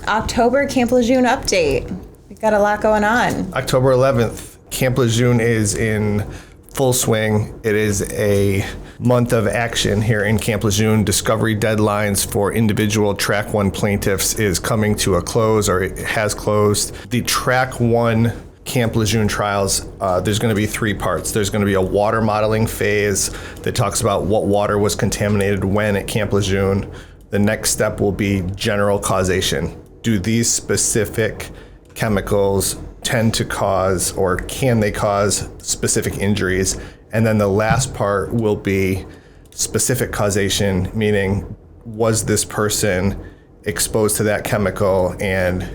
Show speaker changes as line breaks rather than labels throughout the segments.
October Camp Lejeune update. We've got a lot going on.
October 11th, Camp Lejeune is in full swing. It is a month of action here in Camp Lejeune. Discovery deadlines for individual Track 1 plaintiffs is coming to a close, or it has closed. The Track 1 Camp Lejeune trials, there's going to be three parts. There's going to be a water modeling phase that talks about what water was contaminated when at Camp Lejeune. The next step will be general causation. Do these specific chemicals tend to cause, or can they cause, specific injuries? And then the last part will be specific causation, meaning was this person exposed to that chemical and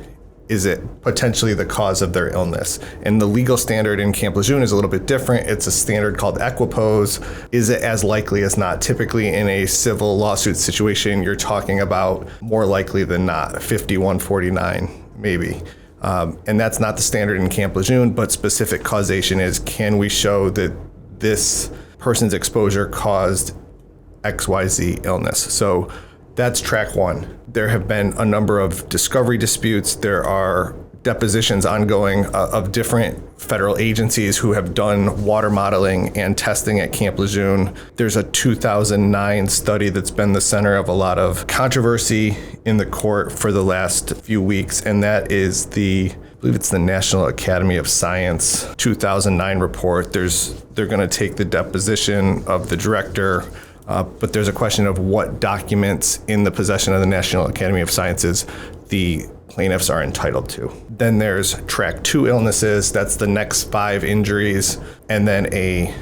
is it potentially the cause of their illness? And the legal standard in Camp Lejeune is a little bit different. It's a standard called equipoise. Is it as likely as not? Typically in a civil lawsuit situation, you're talking about more likely than not, 51-49 maybe. And that's not the standard in Camp Lejeune, but specific causation is, can we show that this person's exposure caused XYZ illness? So that's Track 1. There have been a number of discovery disputes. There are depositions ongoing of different federal agencies who have done water modeling and testing at Camp Lejeune. There's a 2009 study that's been the center of a lot of controversy in the court for the last few weeks, and that is I believe it's the National Academy of Science 2009 report. They're going to take the deposition of the director, but there's a question of what documents in the possession of the National Academy of Sciences the plaintiffs are entitled to. Then there's Track 2 illnesses. That's the next 5 injuries, and then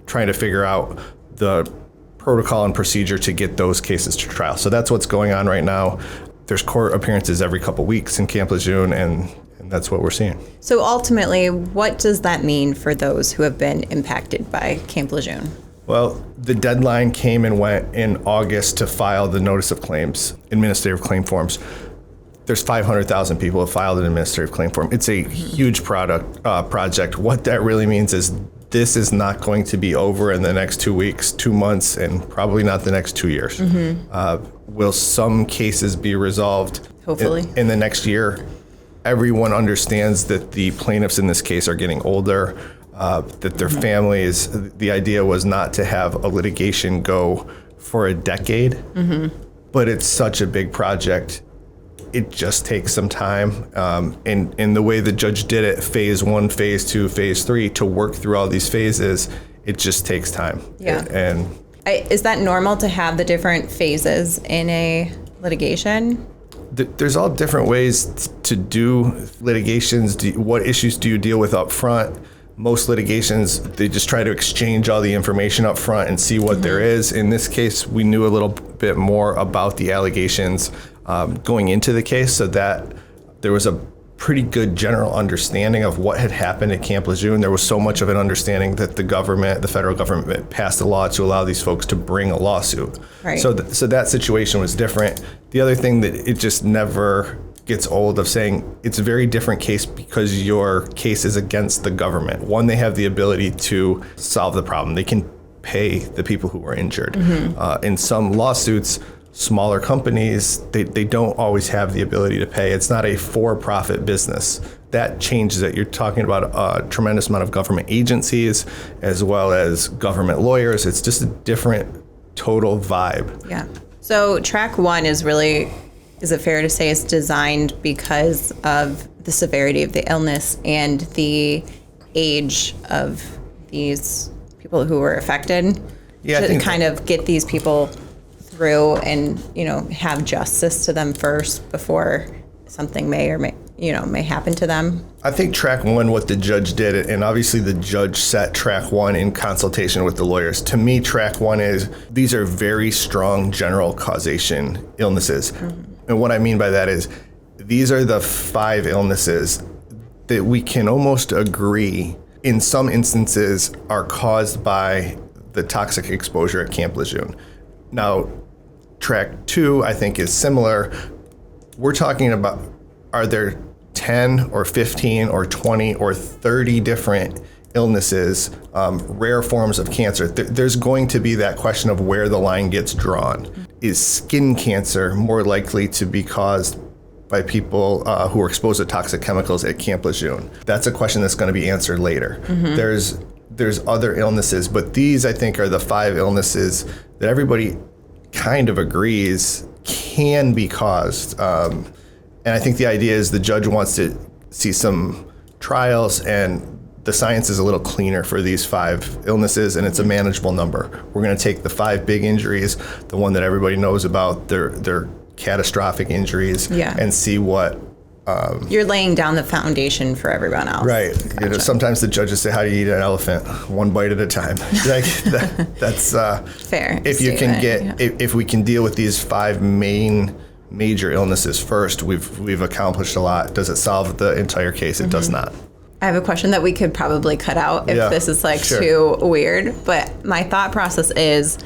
trying to figure out the protocol and procedure to get those cases to trial. So that's what's going on right now. There's court appearances every couple weeks in Camp Lejeune, and that's what we're seeing.
So ultimately, what does that mean for those who have been impacted by Camp Lejeune?
Well, the deadline came and went in August to file the notice of claims, administrative claim forms. There's 500,000 people have filed an administrative claim form. It's a huge project. What that really means is this is not going to be over in the next 2 weeks, 2 months, and probably not the next 2 years. Will some cases be resolved?
Hopefully.
In the next year? Everyone understands that the plaintiffs in this case are getting older, that their families, the idea was not to have a litigation go for a decade, but it's such a big project. It just takes some time. And the way the judge did it, phase 1, phase 2, phase 3, to work through all these phases, it just takes time.
Yeah.
And
is that normal to have the different phases in a litigation?
There's all different ways to do litigations. What issues do you deal with up front? Most litigations, they just try to exchange all the information up front and see what there is. In this case, we knew a little bit more about the allegations going into the case, so that there was a pretty good general understanding of what had happened at Camp Lejeune. There was so much of an understanding that the federal government passed a law to allow these folks to bring a lawsuit.
Right.
So that situation was different. The other thing that it just never gets old of saying, it's a very different case because your case is against the government. One, they have the ability to solve the problem. They can pay the people who were injured. In some lawsuits, smaller companies, they don't always have the ability to pay. It's not a for-profit business. That changes it. You're talking about a tremendous amount of government agencies as well as government lawyers. It's just a different total vibe.
Yeah. So Track 1 is it fair to say, is designed because of the severity of the illness and the age of these people who were affected?
Yeah,
to kind of get these people through and, have justice to them first before something may happen to them.
I think Track 1, what the judge did, and obviously the judge set Track 1 in consultation with the lawyers. To me, Track 1 is, these are very strong general causation illnesses. And what I mean by that is, these are the 5 illnesses that we can almost agree, in some instances, are caused by the toxic exposure at Camp Lejeune. Now, Track 2, I think, is similar. We're talking about, are there 10 or 15 or 20 or 30 different illnesses, rare forms of cancer? There's going to be that question of where the line gets drawn. Is skin cancer more likely to be caused by people who were exposed to toxic chemicals at Camp Lejeune? That's a question that's going to be answered later. There's other illnesses, but these, I think, are the 5 illnesses that everybody kind of agrees can be caused. And I think the idea is the judge wants to see some trials, and the science is a little cleaner for these 5 illnesses, and it's a manageable number. We're going to take the 5 big injuries, the one that everybody knows about, they're catastrophic injuries, and see what...
You're laying down the foundation for everyone else.
Right.
Gotcha.
You know, sometimes the judges say, how do you eat an elephant? One bite at a time. Like that's
fair.
If you can get, if we can deal with these 5 major illnesses first, we've accomplished a lot. Does it solve the entire case? It does not.
I have a question that we could probably cut out if this is too weird. But my thought process is,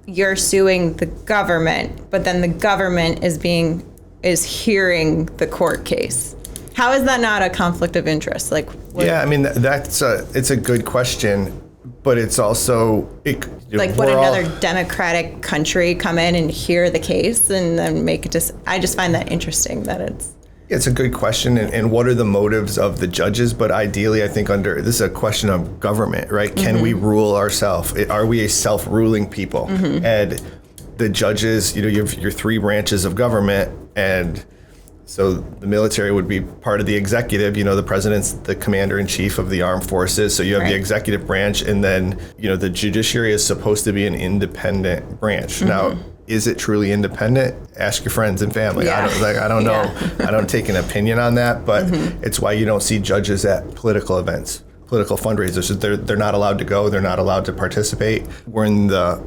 you're suing the government, but then the government is hearing the court case. How is that not a conflict of interest?
Yeah, I mean, it's a good question, but it's also...
would another democratic country come in and hear the case and then make it I just find that interesting that it's...
It's a good question, and what are the motives of the judges? But ideally, I think this is a question of government, right? Can we rule ourselves? Are we a self-ruling people? And the judges, you have your 3 branches of government, and so the military would be part of the executive. The president's the commander-in-chief of the armed forces, so you have the executive branch, and then the judiciary is supposed to be an independent branch. Now, is it truly independent? Ask your friends and family. I don't know. I don't take an opinion on that, but it's why you don't see judges at political events, political fundraisers. They're not allowed to go. They're not allowed to participate. We're in the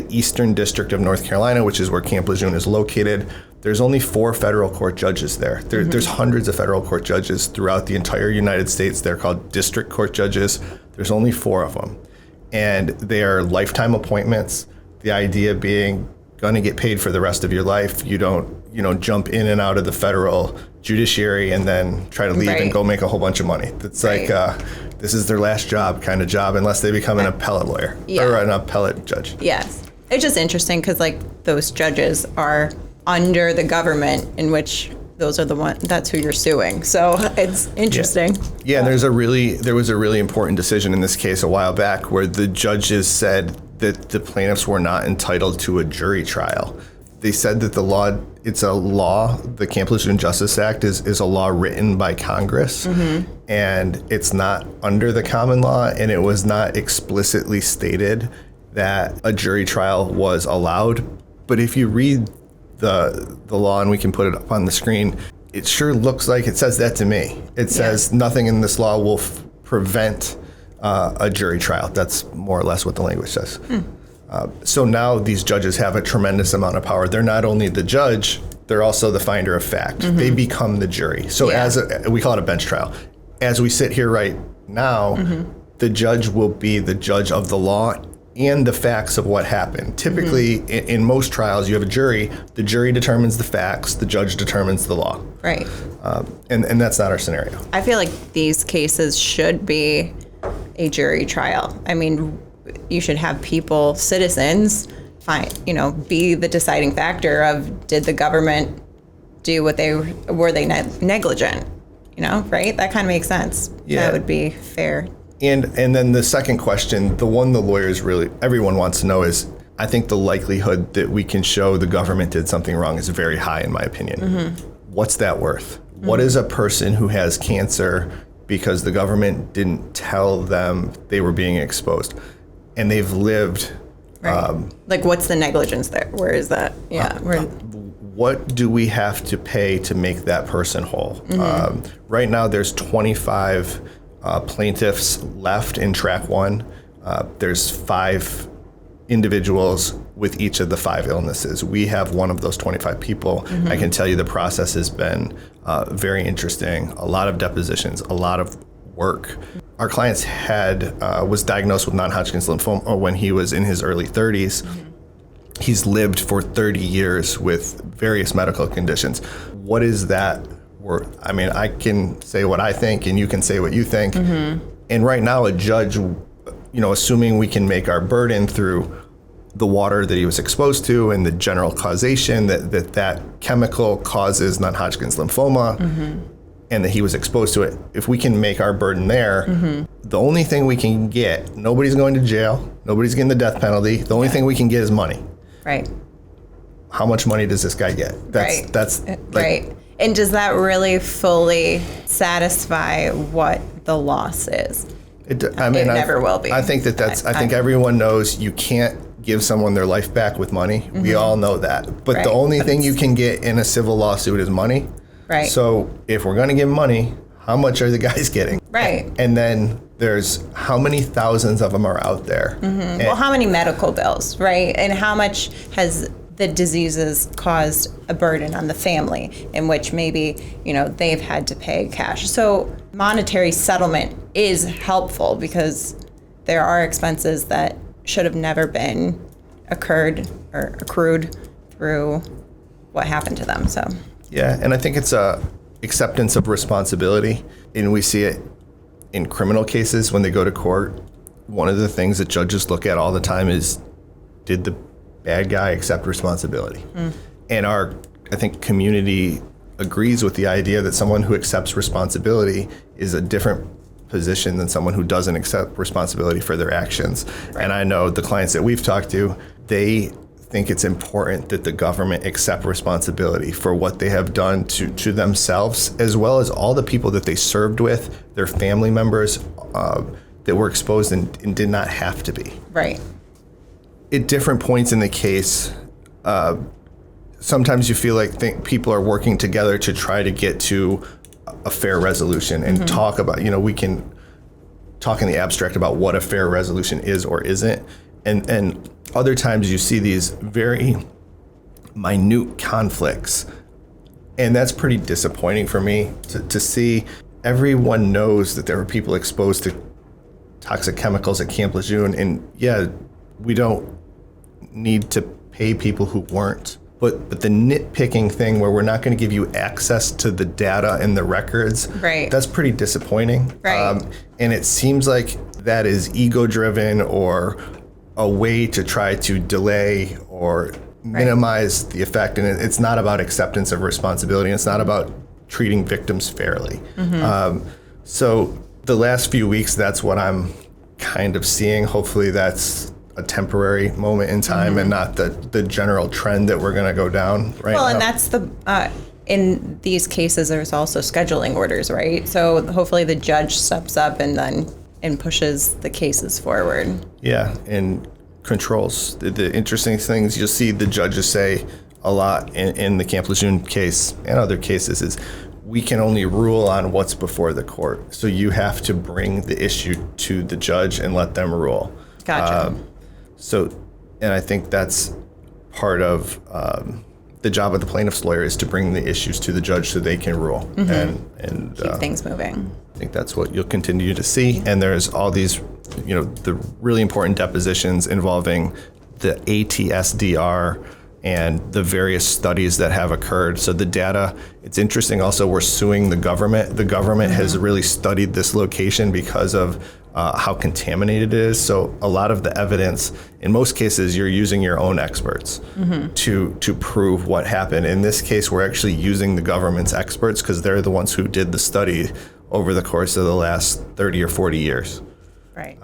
Eastern District of North Carolina, which is where Camp Lejeune is located. There's only 4 federal court judges there. There's hundreds of federal court judges throughout the entire United States. They're called district court judges. There's only 4 of them, and they are lifetime appointments. The idea being, going to get paid for the rest of your life. You don't jump in and out of the federal judiciary and then try to leave and go make a whole bunch of money. It's like this is their last job kind of job, unless they become an appellate lawyer or an appellate judge.
Yes. It's just interesting because those judges are under the government, in which those are that's who you're suing. So it's interesting.
Yeah, and there was a really important decision in this case a while back where the judges said that the plaintiffs were not entitled to a jury trial. They said that it's a law, the Camp Lejeune Justice Act is a law written by Congress, and it's not under the common law, and it was not explicitly stated that a jury trial was allowed. But if you read the law, and we can put it up on the screen, it sure looks like it says that to me. It says nothing in this law will prevent a jury trial. That's more or less what the language says. So now these judges have a tremendous amount of power. They're not only the judge, they're also the finder of fact. They become the jury. So we call it a bench trial. As we sit here right now, the judge will be the judge of the law and the facts of what happened. Typically, in most trials, you have a jury. The jury determines the facts. The judge determines the law.
Right.
And that's not our scenario.
I feel like these cases should be a jury trial. I mean, you should have people, citizens, be the deciding factor of, did the government do were they negligent? Right? That kind of makes sense.
Yeah.
That would be fair.
And then the second question, the one the lawyers everyone wants to know is, I think the likelihood that we can show the government did something wrong is very high, in my opinion. What's that worth? What is a person who has cancer because the government didn't tell them they were being exposed, and they've lived...
Right. What's the negligence there? Where is that? Yeah.
What do we have to pay to make that person whole? Right now, there's 25 plaintiffs left in track 1. There's 5 individuals with each of the 5 illnesses. We have one of those 25 people. I can tell you the process has been very interesting. A lot of depositions, a lot of work. Our client was diagnosed with non-Hodgkin's lymphoma when he was in his early 30s. He's lived for 30 years with various medical conditions. What is that worth? I mean, I can say what I think, and you can say what you think. And right now, a judge, assuming we can make our burden through the water that he was exposed to and the general causation that chemical causes non-Hodgkin's lymphoma, and that he was exposed to it. If we can make our burden there, the only thing we can get, nobody's going to jail, nobody's getting the death penalty. The only thing we can get is money.
Right.
How much money does this guy get? That's
right. And does that really fully satisfy what the loss is?
It
never will be.
I think I think everyone knows you can't give someone their life back with money. We all know that. But the only thing you can get in a civil lawsuit is money.
Right.
So if we're going to give money, how much are the guys getting?
Right.
And then there's how many thousands of them are out there?
Well, how many medical bills, right? And how much has the diseases caused a burden on the family in which maybe, they've had to pay cash. So monetary settlement is helpful because there are expenses that should have never been accrued through what happened to them. So
yeah, and I think it's a acceptance of responsibility, and we see it in criminal cases when they go to court. One of the things that judges look at all the time is, did the bad guy accept responsibility? And I think community agrees with the idea that someone who accepts responsibility is a different position than someone who doesn't accept responsibility for their actions. Right. And I know the clients that we've talked to, they think it's important that the government accept responsibility for what they have done to themselves, as well as all the people that they served with, their family members that were exposed and did not have to be.
Right.
At different points in the case, sometimes you feel like people are working together to try to get to a fair resolution and talk about, we can talk in the abstract about what a fair resolution is or isn't. And other times you see these very minute conflicts. And that's pretty disappointing for me to see. Everyone knows that there were people exposed to toxic chemicals at Camp Lejeune. And yeah, we don't need to pay people who weren't. But the nitpicking thing where we're not going to give you access to the data and the records,
right,
that's pretty disappointing.
Right.
And it seems like that is ego-driven or a way to try to delay or minimize the effect. And it's not about acceptance of responsibility. It's not about treating victims fairly. So the last few weeks, that's what I'm kind of seeing. Hopefully that's a temporary moment in time and not the general trend that we're going to go down right now.
Well, and that's in these cases, there's also scheduling orders, right? So hopefully the judge steps up and pushes the cases forward.
Yeah, and controls. The interesting things you'll see the judges say a lot in the Camp Lejeune case and other cases is, we can only rule on what's before the court. So you have to bring the issue to the judge and let them rule.
Gotcha.
And I think that's part of the job of the plaintiff's lawyer is to bring the issues to the judge so they can rule and
keep things moving.
I think that's what you'll continue to see. And there's all these, the really important depositions involving the ATSDR and the various studies that have occurred. So the data, it's interesting also, we're suing the government. The government has really studied this location because of how contaminated it is. So a lot of the evidence, in most cases, you're using your own experts to prove what happened. In this case, we're actually using the government's experts because they're the ones who did the study over the course of the last 30 or 40 years.
Right.